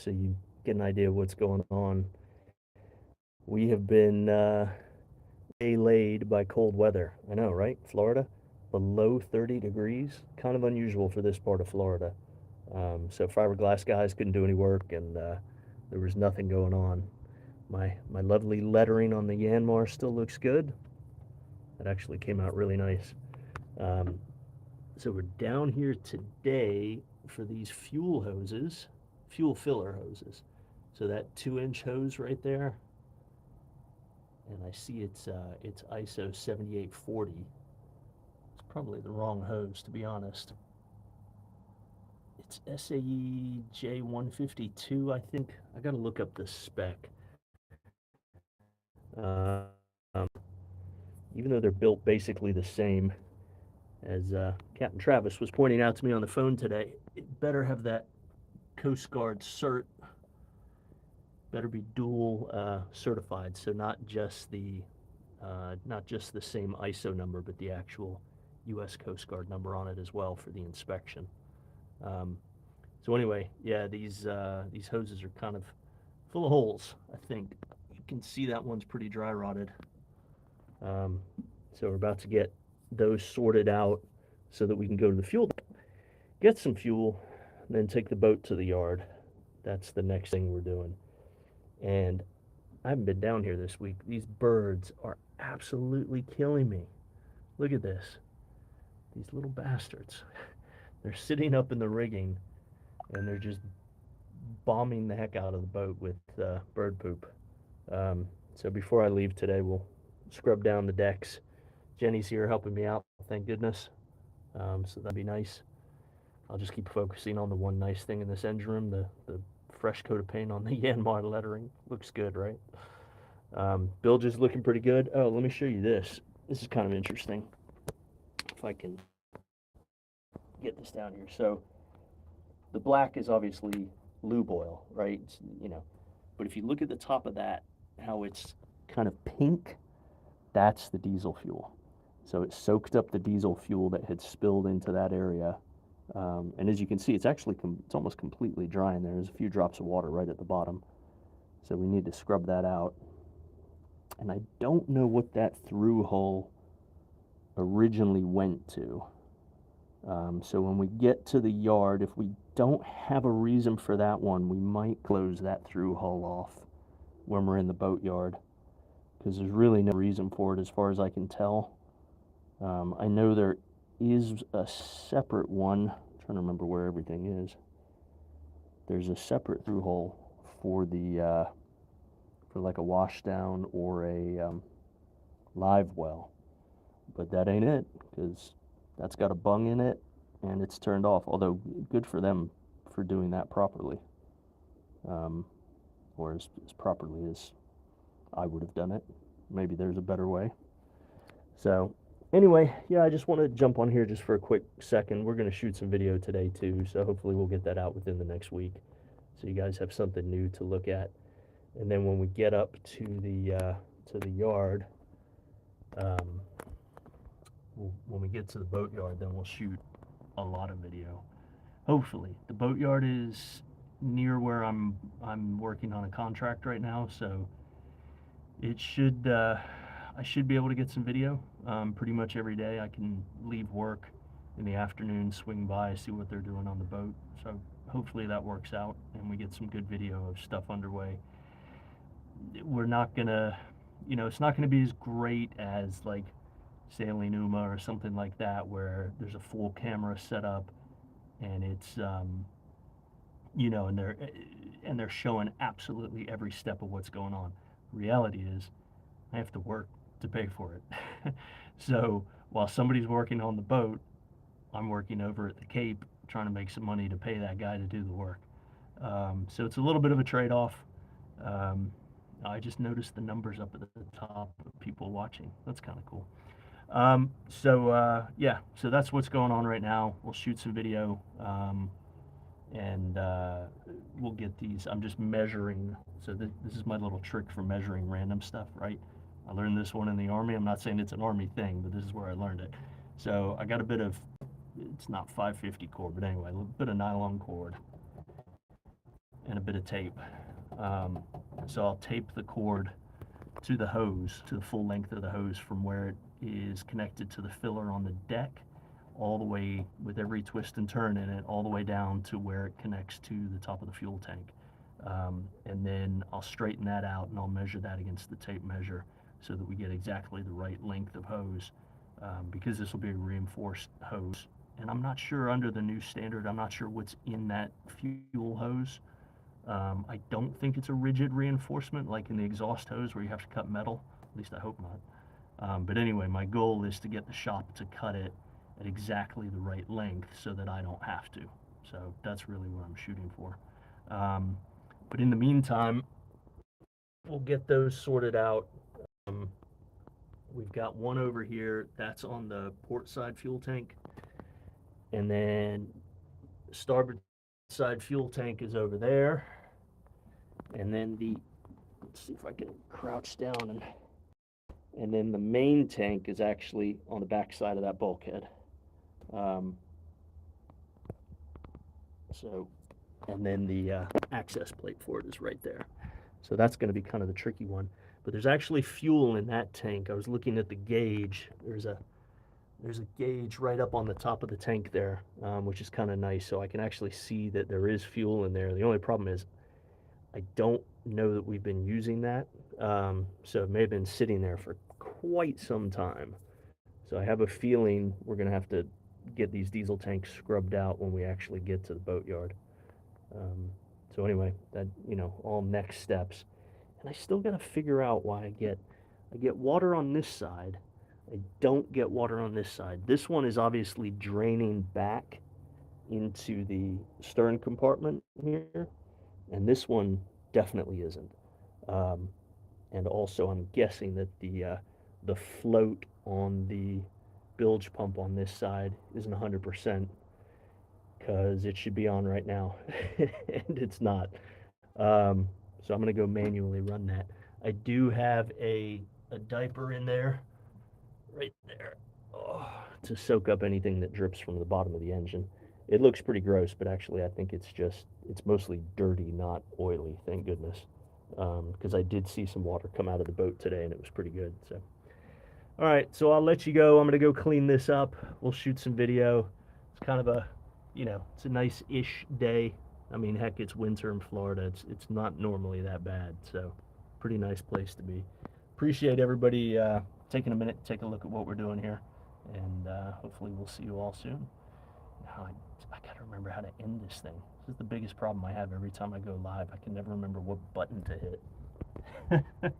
so you get an idea of what's going on. We have been waylaid by cold weather. I know, right? Florida, below 30 degrees. Kind of unusual for this part of Florida. So fiberglass guys couldn't do any work, and there was nothing going on. My lovely lettering on the Yanmar still looks good. It actually came out really nice. Um, so we're down here today for these fuel hoses, fuel filler hoses. So that 2-inch hose right there, and I see it's ISO 7840. It's probably the wrong hose, to be honest. It's SAE J152, I think. I gotta look up the spec. Um, Even though they're built basically the same, as Captain Travis was pointing out to me on the phone today, it better have that Coast Guard cert, better be dual certified, so not just the same ISO number, but the actual U.S. Coast Guard number on it as well for the inspection. So anyway, yeah, these hoses are kind of full of holes. I think you can see that one's pretty dry rotted. So we're about to get those sorted out so that we can go to the fuel, get some fuel, and then take the boat to the yard. That's the next thing we're doing. And I haven't been down here this week. These birds are absolutely killing me. Look at this. These little bastards. They're sitting up in the rigging and they're just bombing the heck out of the boat with bird poop. So before I leave today, we'll scrub down the decks. Jenny's here helping me out, thank goodness. So that'd be nice. I'll just keep focusing on the one nice thing in this engine room, the fresh coat of paint on the Yanmar lettering. Looks good, right? Bilge is looking pretty good. Oh, let me show you this. This is kind of interesting. If I can get this down here. So the black is obviously lube oil, right? But if you look at the top of that, how it's kind of pink, that's the diesel fuel. So it soaked up the diesel fuel that had spilled into that area. And as you can see, it's actually it's almost completely dry in there. There's a few drops of water right at the bottom. So we need to scrub that out. And I don't know what that through hole originally went to. So when we get to the yard, if we don't have a reason for that one, we might close that through hull off when we're in the boat yard, because there's really no reason for it as far as I can tell. I know there is a separate one. I'm trying to remember where everything is. There's a separate through hole for the for like a washdown or a live well, but that ain't it, because that's got a bung in it and it's turned off. Although good for them for doing that properly, or as properly as I would have done it. Maybe there's a better way. So anyway, yeah, I just want to jump on here just for a quick second. We're going to shoot some video today too, so hopefully we'll get that out within the next week, so you guys have something new to look at. And then when we get up to the yard, when we get to the boat yard, then we'll shoot a lot of video. Hopefully, the boat yard is near where I'm working on a contract right now, so it should I should be able to get some video pretty much every day. I can leave work in the afternoon, swing by, see what they're doing on the boat. So hopefully that works out and we get some good video of stuff underway. We're not gonna, it's not gonna be as great as like sailing Uma or something like that, where there's a full camera set up and it's and they're showing absolutely every step of what's going on. Reality is I have to work to pay for it. So while somebody's working on the boat, I'm working over at the Cape trying to make some money to pay that guy to do the work. So it's a little bit of a trade-off. I just noticed the numbers up at the top of people watching. That's kind of cool. Yeah, so that's what's going on right now. We'll shoot some video, and we'll get these. I'm just measuring. So this is my little trick for measuring random stuff, right? I learned this one in the Army. I'm not saying it's an Army thing, but this is where I learned it. So I got a bit of, it's not 550 cord, but anyway, a little bit of nylon cord and a bit of tape. So I'll tape the cord to the hose, to the full length of the hose from where it is connected to the filler on the deck, all the way with every twist and turn in it, all the way down to where it connects to the top of the fuel tank. And then I'll straighten that out and I'll measure that against the tape measure so that we get exactly the right length of hose, because this will be a reinforced hose. And I'm not sure, under the new standard, I'm not sure what's in that fuel hose. I don't think it's a rigid reinforcement like in the exhaust hose where you have to cut metal. At least I hope not. But anyway, my goal is to get the shop to cut it at exactly the right length so that I don't have to. So that's really what I'm shooting for. But in the meantime, we'll get those sorted out. Um, we've got one over here that's on the port side fuel tank, and then starboard side fuel tank is over there, and then let's see if I can crouch down, and then the main tank is actually on the back side of that bulkhead. Um, so, and then the access plate for it is right there. So that's going to be kind of the tricky one. But there's actually fuel in that tank. I was looking at the gauge. There's a gauge right up on the top of the tank there, which is kind of nice. So I can actually see that there is fuel in there. The only problem is I don't know that we've been using that. So it may have been sitting there for quite some time. So I have a feeling we're going to have to get these diesel tanks scrubbed out when we actually get to the boatyard. So anyway, that, all next steps. And I still got to figure out why I get water on this side. I don't get water on this side. This one is obviously draining back into the stern compartment here, and this one definitely isn't. And also, I'm guessing that the float on the bilge pump on this side isn't 100%, because it should be on right now, and it's not. So I'm going to go manually run that. I do have a diaper in there, right there, to soak up anything that drips from the bottom of the engine. It looks pretty gross, but actually I think it's mostly dirty, not oily, thank goodness. Because I did see some water come out of the boat today and it was pretty good. So, all right, so I'll let you go. I'm going to go clean this up. We'll shoot some video. It's kind of it's a nice-ish day. I mean, heck, it's winter in Florida. It's not normally that bad, so pretty nice place to be. Appreciate everybody taking a minute to take a look at what we're doing here, and hopefully we'll see you all soon. Now, I gotta remember how to end this thing. This is the biggest problem I have every time I go live. I can never remember what button to hit.